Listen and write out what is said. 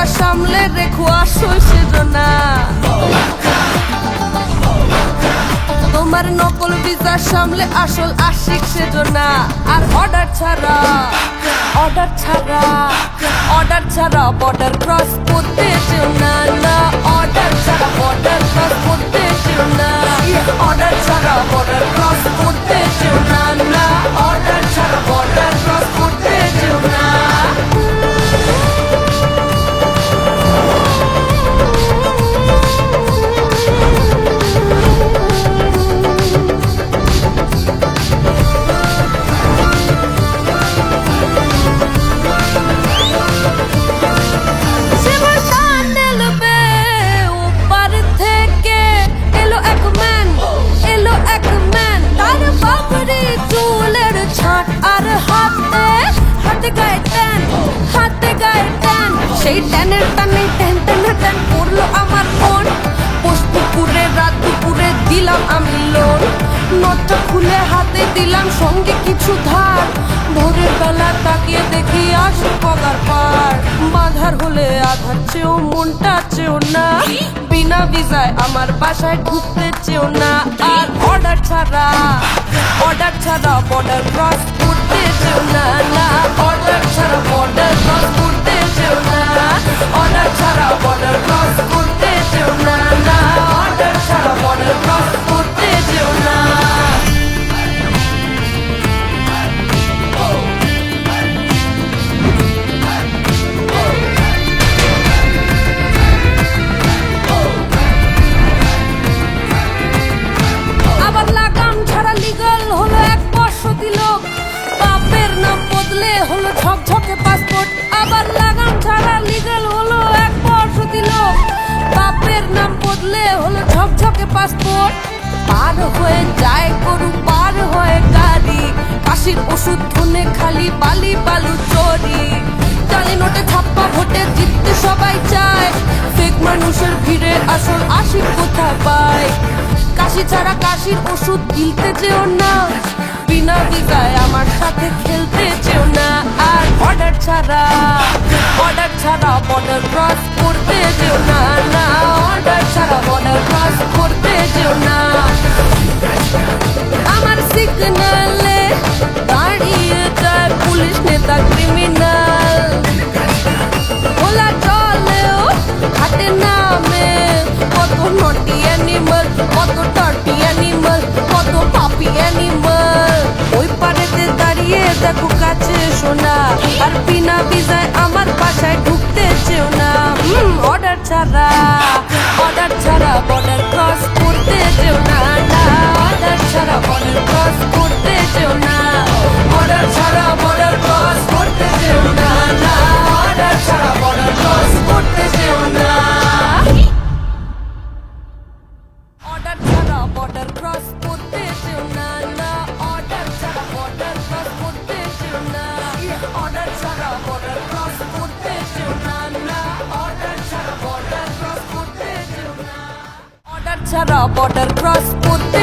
Visa সামলে রেখো আসল সেজো না। তোমার নকল ভিসা সামলে আসল আশিক সেজো না। আর অর্ডার ছাড়া বর্ডার ক্রস করতে যেও না। না অর্ডার ছাড়া বর্ডার ক্রস করতে যেও না। অর্ডার ছাড়া বর্ডার ক্রস করতে যেও না। না অর্ডার ছাড়া বর্ডার ক্রস করতে যেও না। সেই ট্যানের টানে ট্যান ট্যান ট্যান করলো আমার মন। পোষ পুকুরে রাত দুপুরে দিলাম আমি লোন। নটটা খুলে হাতে দিলাম সঙ্গে কিছু ধার। ভোরের বেলা তাকিয়ে দেখি আসে পগার পার। বাধার হলে আধার চেয়েও মনটা চেয়েও না। বিনা ভিসায় আমার বাসায় ঢুকতে চেয়েও না। আর অর্ডার ছাড়া বর্ডার ক্রস করতে চেয়েও না। না অর্ডার ছাড়া বর্ডার ক্রস করতে চেয়েও না। অর্ডার ছাড়া বর্ডার ক্রস করতে চেয়েও না। না অর্ডার ছাড়া বর্ডার ক্রস করতে চেয়েও না। আবার লাগাম ছাড়া লিগাল হলো 1 বর্ষ দিল। বাপের নাম বদলে হলো ঝকঝকে পাসপোর্ট। আবার লাগাম ছাড়া লিগাল হলো 1 বর্ষ দিল। বাপের নাম বদলে হলো ঝকঝকে পাসপোর্ট। পার হয়ে যায় গরু পার হয়ে গাড়ি। কাশির ওষুধ ধনে খালি বালি বালু চরি। জালি নোটে ছাপ্পা ভোটে জিততে সবাই চায়। ফেক মানুষের ভিড়ে আসল আশিক কোথায় পায়। কাশি ছাড়া কাশির ওষুধ গিলতে যেও না। বিনা ভিসায় আমার সাথে খেলতে যেও না। আর অর্ডার ছাড়া বর্ডার ক্রস করতে যেও না। না অর্ডার ছাড়া বর্ডার ক্রস করতে যেও না। আমার সিগন্যালে দাঁড়িয়ে যায় পুলিশ নেতা ক্রিমিনাল। ওলা চলেও হাতে নামে কত নটি অ্যানিমাল, কত টার্টি অ্যানিমাল, কত পাপি অ্যানিমাল। ওই পারেতে দাঁড়িয়ে দেখো কাছে শোনা। আর বিনা ভিসায় আমার বাসায় ঢুকতে চেও না। অর্ডার ছাড়া বর্ডার ক্রস করতে চেও না। না অর্ডার ছাড়া বর্ডার ক্রস করতে চেও না। অর্ডার ছাড়া বর্ডার ক্রস করতে চেও না। না অর্ডার ছাড়া বর্ডার ক্রস করতে চেও না। অর্ডার ছাড়া বর্ডার ক্রস করতে চেও না। না অর্ডার ছাড়া বর্ডার ক্রস করতে চেও না। অর্ডার ছাড়া বর্ডার ক্রস করতে চেও না। না অর্ডার ছাড়া বর্ডার ক্রস করতে চেও না। অর্ডার ছাড়া বর্ডার ক্রস করতে